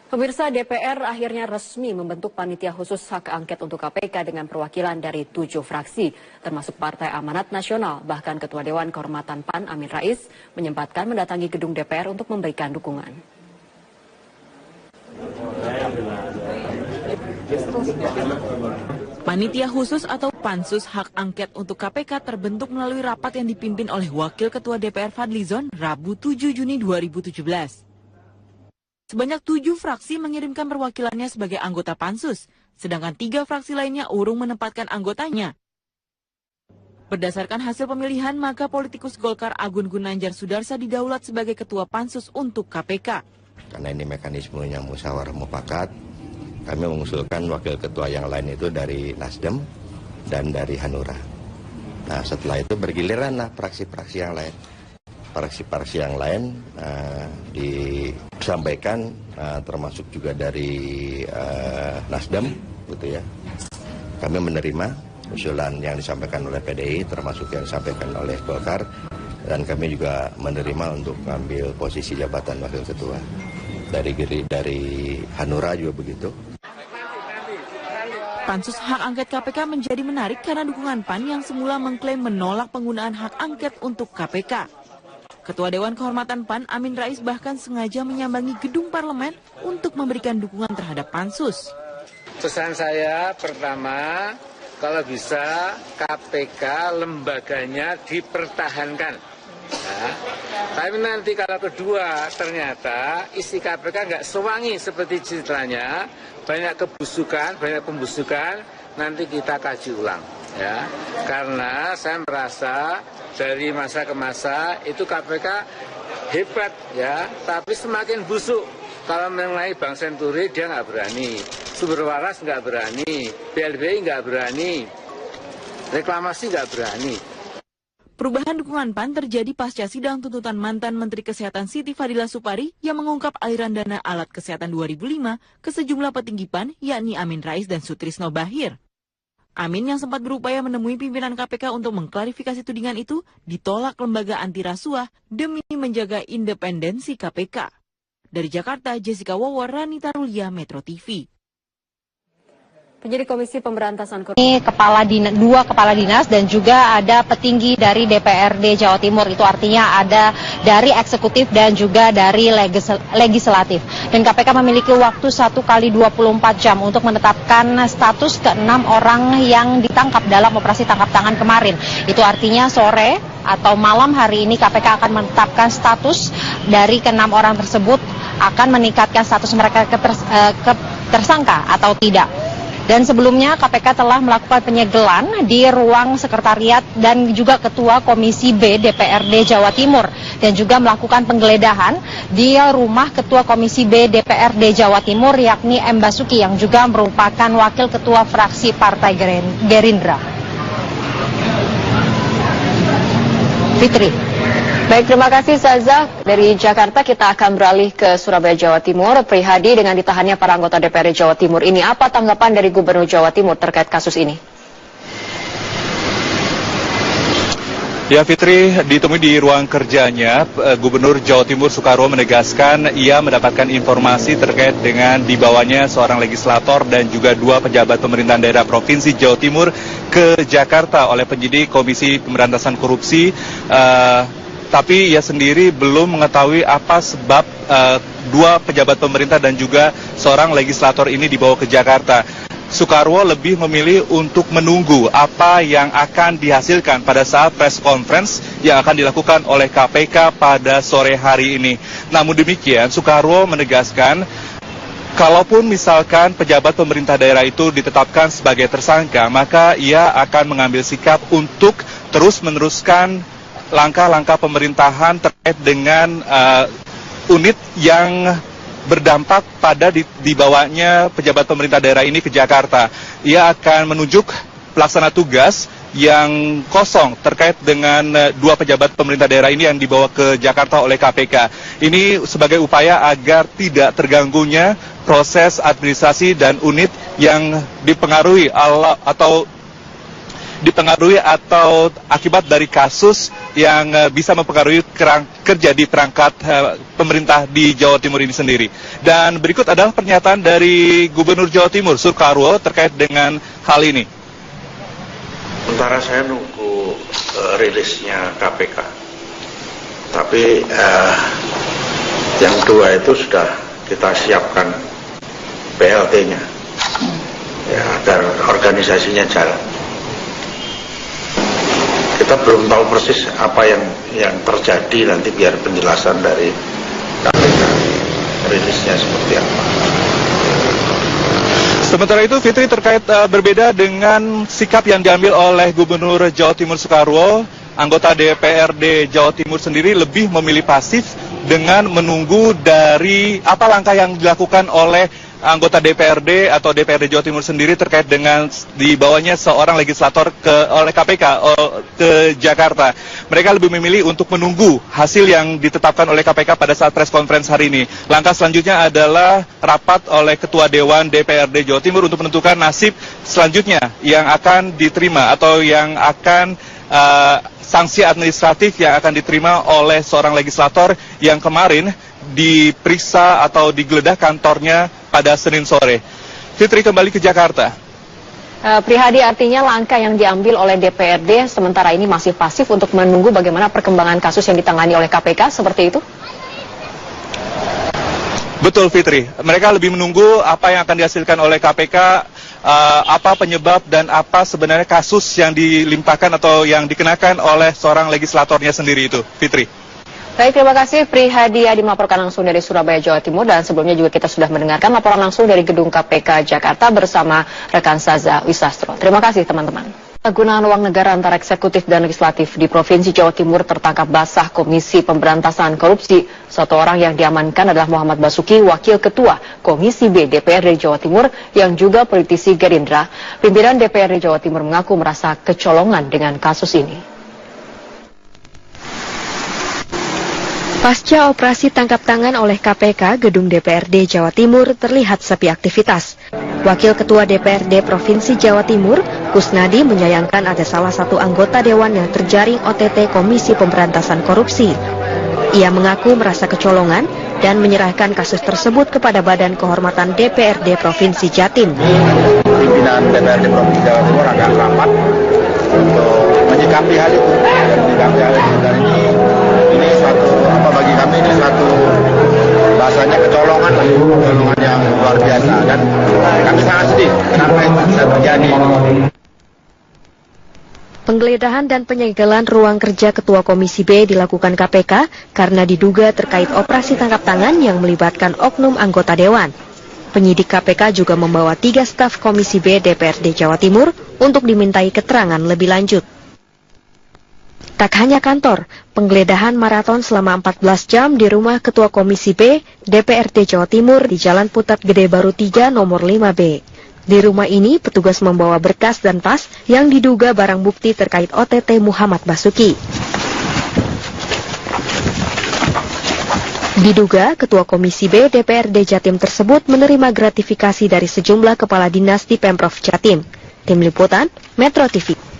Pemirsa, DPR akhirnya resmi membentuk panitia khusus hak angket untuk KPK dengan perwakilan dari 7 fraksi, termasuk Partai Amanat Nasional. Bahkan Ketua Dewan Kehormatan PAN Amin Rais menyempatkan mendatangi gedung DPR untuk memberikan dukungan. Panitia khusus atau Pansus Hak Angket untuk KPK terbentuk melalui rapat yang dipimpin oleh Wakil Ketua DPR Fadlizon Rabu 7 Juni 2017. Sebanyak 7 fraksi mengirimkan perwakilannya sebagai anggota Pansus, sedangkan 3 fraksi lainnya urung menempatkan anggotanya. Berdasarkan hasil pemilihan, maka politikus Golkar Agun Gunanjar Sudarsa didaulat sebagai Ketua Pansus untuk KPK. Karena ini mekanismenya musyawarah mufakat, kami mengusulkan wakil ketua yang lain itu dari Nasdem dan dari Hanura. Nah, setelah itu bergiliran lah fraksi-fraksi yang lain. Fraksi-fraksi yang lain disampaikan termasuk juga dari Nasdem, gitu ya. Kami menerima usulan yang disampaikan oleh PDI, termasuk yang disampaikan oleh Golkar, dan kami juga menerima untuk mengambil posisi jabatan wakil ketua. Dari Hanura juga begitu. Pansus Hak Angket KPK menjadi menarik karena dukungan PAN yang semula mengklaim menolak penggunaan hak angket untuk KPK. Ketua Dewan Kehormatan PAN Amin Rais bahkan sengaja menyambangi gedung parlemen untuk memberikan dukungan terhadap Pansus. Pesan saya pertama, kalau bisa KPK lembaganya dipertahankan. Nah, tapi nanti kalau kedua ternyata isi KPK nggak sewangi seperti citranya, banyak kebusukan, banyak pembusukan, nanti kita kaji ulang. Ya, karena saya merasa dari masa ke masa itu KPK hebat ya, tapi semakin busuk. Kalau mengenai Bang Senturi dia nggak berani, Sumber Waras nggak berani, BLBI nggak berani, reklamasi nggak berani. Perubahan dukungan PAN terjadi pasca sidang tuntutan mantan Menteri Kesehatan Siti Fadila Supari yang mengungkap aliran dana alat kesehatan 2005 ke sejumlah petinggi PAN, yakni Amin Rais dan Sutrisno Bahir. Amin yang sempat berupaya menemui pimpinan KPK untuk mengklarifikasi tudingan itu ditolak lembaga anti rasuah demi menjaga independensi KPK. Dari Jakarta, Jessica Wawor, Ranita Rulia, Metro TV. Penyidik Komisi Pemberantasan Korupsi. Ini dua kepala dinas dan juga ada petinggi dari DPRD Jawa Timur. Itu artinya ada dari eksekutif dan juga dari legislatif. Dan KPK memiliki waktu 1 kali 24 jam untuk menetapkan status ke-6 orang yang ditangkap dalam operasi tangkap tangan kemarin. Itu artinya sore atau malam hari ini KPK akan menetapkan status dari ke-6 orang tersebut, akan meningkatkan status mereka ke tersangka atau tidak. Dan sebelumnya KPK telah melakukan penyegelan di ruang sekretariat dan juga Ketua Komisi B DPRD Jawa Timur. Dan juga melakukan penggeledahan di rumah Ketua Komisi B DPRD Jawa Timur yakni M. Basuki yang juga merupakan Wakil Ketua Fraksi Partai Gerindra. Fitri. Baik, terima kasih Saza. Dari Jakarta kita akan beralih ke Surabaya, Jawa Timur. Prihadi, dengan ditahannya para anggota DPRD Jawa Timur ini, apa tanggapan dari Gubernur Jawa Timur terkait kasus ini? Ya Fitri, ditemui di ruang kerjanya, Gubernur Jawa Timur Soekarwo menegaskan ia mendapatkan informasi terkait dengan dibawanya seorang legislator dan juga 2 pejabat pemerintahan daerah Provinsi Jawa Timur ke Jakarta oleh penyidik Komisi Pemberantasan Korupsi. Tapi ia sendiri belum mengetahui apa sebab 2 pejabat pemerintah dan juga seorang legislator ini dibawa ke Jakarta. Soekarwo lebih memilih untuk menunggu apa yang akan dihasilkan pada saat press conference yang akan dilakukan oleh KPK pada sore hari ini. Namun demikian, Soekarwo menegaskan kalaupun misalkan pejabat pemerintah daerah itu ditetapkan sebagai tersangka, maka ia akan mengambil sikap untuk terus meneruskan langkah-langkah pemerintahan terkait dengan unit yang berdampak pada dibawanya pejabat pemerintah daerah ini ke Jakarta. Ia akan menunjuk pelaksana tugas yang kosong terkait dengan 2 pejabat pemerintah daerah ini yang dibawa ke Jakarta oleh KPK. Ini sebagai upaya agar tidak terganggunya proses administrasi dan unit yang dipengaruhi atau dipengaruhi atau akibat dari kasus yang bisa mempengaruhi kerja di perangkat pemerintah di Jawa Timur ini sendiri. Dan berikut adalah pernyataan dari Gubernur Jawa Timur Soekarwo terkait dengan hal ini. Sementara saya nunggu rilisnya KPK, tapi yang dua itu sudah kita siapkan PLT-nya, ya, agar organisasinya jalan. Kita belum tahu persis apa yang terjadi, nanti biar penjelasan dari KPK rilisnya seperti apa. Sementara itu, Fitri, terkait berbeda dengan sikap yang diambil oleh Gubernur Jawa Timur Soekarwo, anggota DPRD Jawa Timur sendiri lebih memilih pasif dengan menunggu dari apa langkah yang dilakukan oleh anggota DPRD atau DPRD Jawa Timur sendiri terkait dengan dibawanya seorang legislator oleh KPK ke Jakarta. Mereka lebih memilih untuk menunggu hasil yang ditetapkan oleh KPK pada saat press conference hari ini. Langkah selanjutnya adalah rapat oleh Ketua Dewan DPRD Jawa Timur untuk menentukan nasib selanjutnya yang akan diterima atau yang akan sanksi administratif yang akan diterima oleh seorang legislator yang kemarin diperiksa atau digeledah kantornya pada Senin sore. Fitri, kembali ke Jakarta. Prihadi, artinya langkah yang diambil oleh DPRD sementara ini masih pasif untuk menunggu bagaimana perkembangan kasus yang ditangani oleh KPK, seperti itu? Betul, Fitri. Mereka lebih menunggu apa yang akan dihasilkan oleh KPK, apa penyebab dan apa sebenarnya kasus yang dilimpahkan atau yang dikenakan oleh seorang legislatornya sendiri itu, Fitri. Baik, terima kasih Prihadi melaporkan langsung dari Surabaya, Jawa Timur, dan sebelumnya juga kita sudah mendengarkan laporan langsung dari Gedung KPK Jakarta bersama rekan Saza Wisastro. Terima kasih teman-teman. Penggunaan uang negara antara eksekutif dan legislatif di Provinsi Jawa Timur tertangkap basah Komisi Pemberantasan Korupsi. Satu orang yang diamankan adalah Muhammad Basuki, Wakil Ketua Komisi B DPRD Jawa Timur yang juga politisi Gerindra. Pimpinan DPRD Jawa Timur mengaku merasa kecolongan dengan kasus ini. Pasca operasi tangkap tangan oleh KPK, gedung DPRD Jawa Timur terlihat sepi aktivitas. Wakil Ketua DPRD Provinsi Jawa Timur, Kusnadi, menyayangkan ada salah satu anggota dewan yang terjaring OTT Komisi Pemberantasan Korupsi. Ia mengaku merasa kecolongan dan menyerahkan kasus tersebut kepada Badan Kehormatan DPRD Provinsi Jatim. Pimpinan DPRD Provinsi Jawa Timur agak rapat untuk menyikapi hal itu. Dan ini suatu bagi kami ini suatu bahasanya kecolongan yang luar biasa, dan kami sangat sedih kenapa itu bisa terjadi. Penggeledahan dan penyegelan ruang kerja Ketua Komisi B dilakukan KPK karena diduga terkait operasi tangkap tangan yang melibatkan oknum anggota dewan. Penyidik KPK juga membawa 3 staf Komisi B DPRD Jawa Timur untuk dimintai keterangan lebih lanjut. Tak hanya kantor, penggeledahan maraton selama 14 jam di rumah Ketua Komisi B DPRD Jawa Timur di Jalan Putat Gede Baru 3 nomor 5B. Di rumah ini, petugas membawa berkas dan tas yang diduga barang bukti terkait OTT Muhammad Basuki. Diduga, Ketua Komisi B DPRD Jatim tersebut menerima gratifikasi dari sejumlah kepala dinas di Pemprov Jatim. Tim Liputan, Metro TV.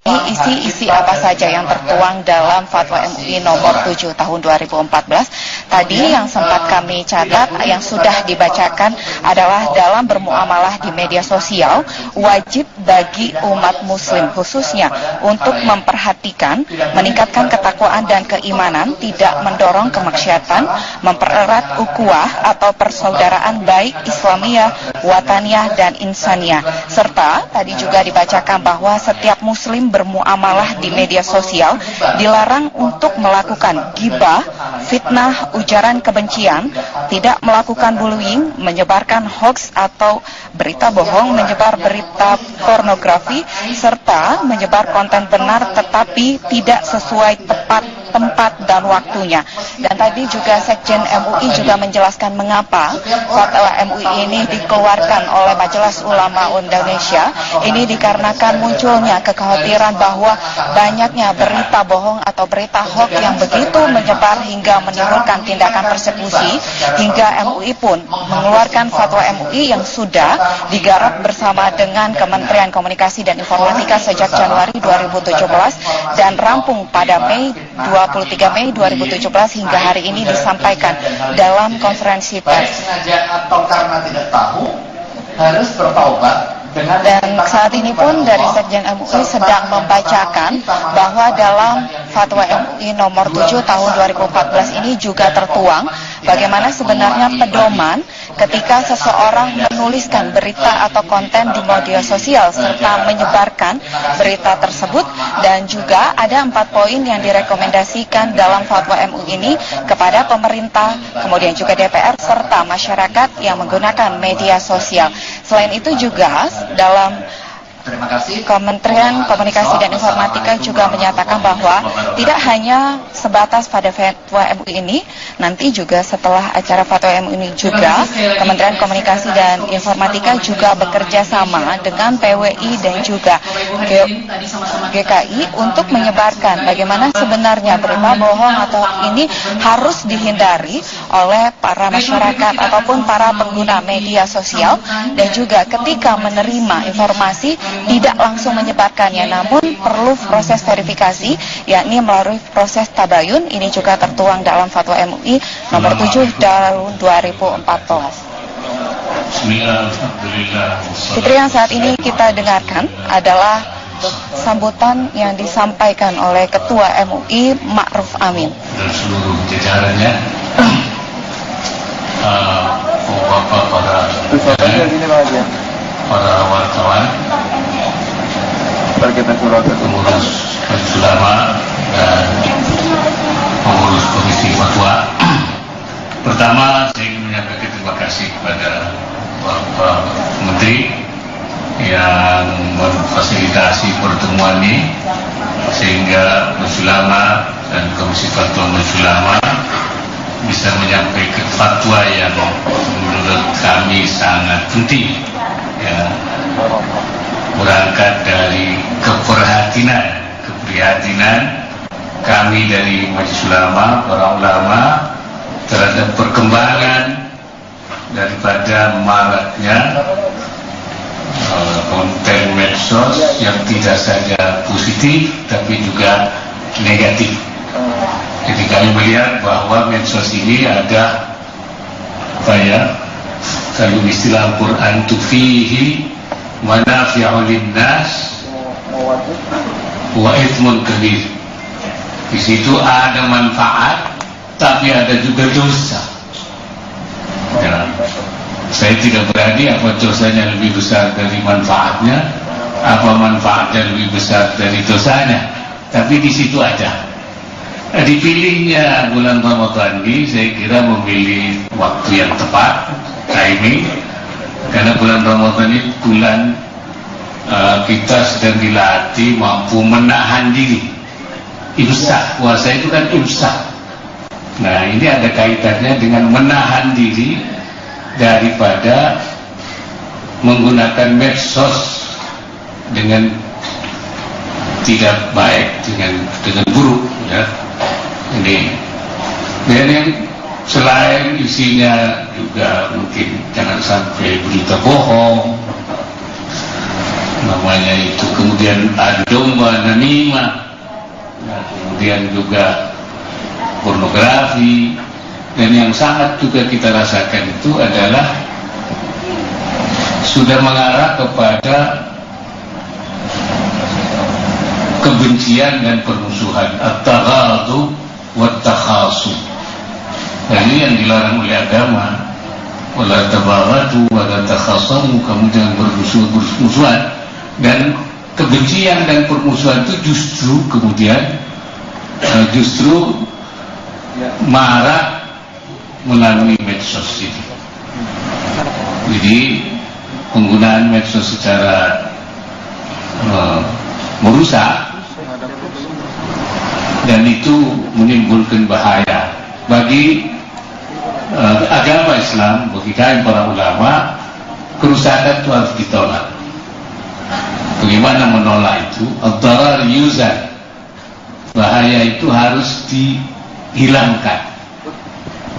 Isi-isi apa saja yang tertuang dalam Fatwa MUI nomor 7 tahun 2014. Tadi yang sempat kami catat yang sudah dibacakan adalah dalam bermuamalah di media sosial wajib bagi umat muslim khususnya untuk memperhatikan, meningkatkan ketakwaan dan keimanan, tidak mendorong kemaksiatan, mempererat ukhuwah atau persaudaraan baik Islamiyah, Wataniyah dan Insaniyah. Serta tadi juga dibacakan bahwa setiap muslim bermuamalah di media sosial dilarang untuk melakukan ghibah, fitnah, ujaran kebencian, tidak melakukan bullying, menyebarkan hoax atau berita bohong, menyebar berita pornografi, serta menyebar konten benar tetapi tidak sesuai tepat tempat dan waktunya. Dan tadi juga Sekjen MUI juga menjelaskan mengapa fatwa MUI ini dikeluarkan oleh Majelis Ulama Indonesia. Ini dikarenakan munculnya kekhawatiran bahwa banyaknya berita bohong atau berita hoax yang begitu menyebar hingga menimbulkan tindakan persekusi, hingga MUI pun mengeluarkan fatwa MUI yang sudah digarap bersama dengan Kementerian Komunikasi dan Informatika sejak Januari 2017 dan rampung pada 23 Mei 2017 hingga hari ini disampaikan dalam konferensi pers. Atau karena tidak tahu harus bertaubat. Dan saat ini pun dari Sekjen MUI sedang membacakan bahwa dalam fatwa MUI nomor 7 tahun 2014 ini juga tertuang bagaimana sebenarnya pedoman ketika seseorang menuliskan berita atau konten di media sosial serta menyebarkan berita tersebut, dan juga ada 4 poin yang direkomendasikan dalam fatwa MUI ini kepada pemerintah, kemudian juga DPR serta masyarakat yang menggunakan media sosial. Selain itu juga dalam Kementerian Komunikasi dan Informatika juga menyatakan bahwa tidak hanya sebatas pada fatwa MUI ini, nanti juga setelah acara fatwa MUI ini juga Kementerian Komunikasi dan Informatika juga bekerja sama dengan PWI dan juga GKI untuk menyebarkan bagaimana sebenarnya berita bohong atau ini harus dihindari oleh para masyarakat ataupun para pengguna media sosial, dan juga ketika menerima informasi tidak langsung menyebarkannya, namun perlu proses verifikasi, yakni melalui proses tabayun. Ini juga tertuang dalam fatwa MUI nomor 7 tahun 2014. Fitri, yang saat ini kita dengarkan adalah sambutan yang disampaikan oleh Ketua MUI Ma'ruf Amin. Dan seluruh jajarannya, para wartawan, pengurus Majelis Ulama dan pengurus Komisi Fatwa. Pertama, saya ingin menyampaikan terima kasih kepada Bapak Menteri yang memfasilitasi pertemuan ini sehingga Majelis Ulama dan Komisi Fatwa Majelis Ulama bisa menyampaikan fatwa yang menurut kami sangat penting, ya, berangkat dari keprihatinan kami dari Majelis Ulama, para ulama, terhadap perkembangan daripada maraknya konten medsos yang tidak saja positif tapi juga negatif. Jadi kami melihat bahwa medsos ini ada kalau istilah Al-Quran itu fihi manafi'u linnas wa ithmun kabir. Di situ ada manfaat tapi ada juga dosa. Ya. Saya tidak berani apa dosanya lebih besar dari manfaatnya, apa manfaatnya lebih besar dari dosanya. Tapi di situ ada. Dipilihnya bulan Ramadan ini saya kira memilih waktu yang tepat, timing, karena bulan Ramadan ini bulan kita sedang dilatih mampu menahan diri. Imsak, puasa itu kan imsak. Nah, ini ada kaitannya dengan menahan diri daripada menggunakan medsos dengan tidak baik, dengan buruk, ya. Ini dan yang selain isinya juga mungkin jangan sampai berita bohong, namanya itu, kemudian ada domba namimah, nah, kemudian juga pornografi, dan yang sangat juga kita rasakan itu adalah sudah mengarah kepada kebencian dan permusuhan, at-taghadhu wat-takhasum. Dan ini yang dilarang oleh agama. Wala tabaghadu wala takhasamu, kamu jangan bermusuhan. Dan kebencian dan permusuhan itu justru kemudian marak melalui medsos ini. Jadi penggunaan medsos secara merusak dan itu menimbulkan bahaya bagi agama Islam, bagi kami para ulama. Kerusakan itu harus ditolak. Bagaimana menolak itu? Ad-darar yuzal, bahaya itu harus dihilangkan.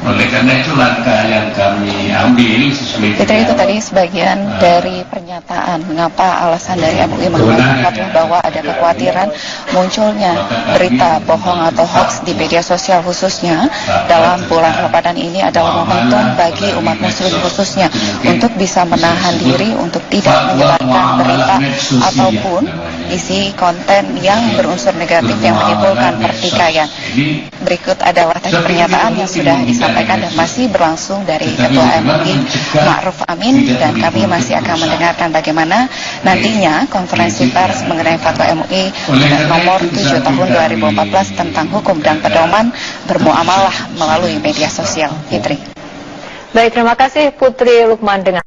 Oleh karena itu langkah yang kami ambil sesuai Fitri, itu tadi sebagian dari pernyataan mengapa alasan dari MUI mengeluarkan fatwa bahwa ada kekhawatiran munculnya berita bohong atau hoax di media sosial, khususnya dalam bulan Ramadan ini adalah momentum bagi umat muslim khususnya untuk bisa menahan diri untuk tidak menyebarkan berita ataupun isi konten yang berunsur negatif yang menimbulkan pertikaian. Berikut adalah tadi pernyataan yang sudah disampaikan dan masih berlangsung dari Ketua MUI Ma'ruf Amin, dan kami masih akan mendengarkan bagaimana nantinya konferensi pers mengenai fatwa MUI nomor 7 tahun 2014 tentang hukum dan pedoman bermuamalah melalui media sosial. Fitri. Baik, terima kasih Putri Lukman dengan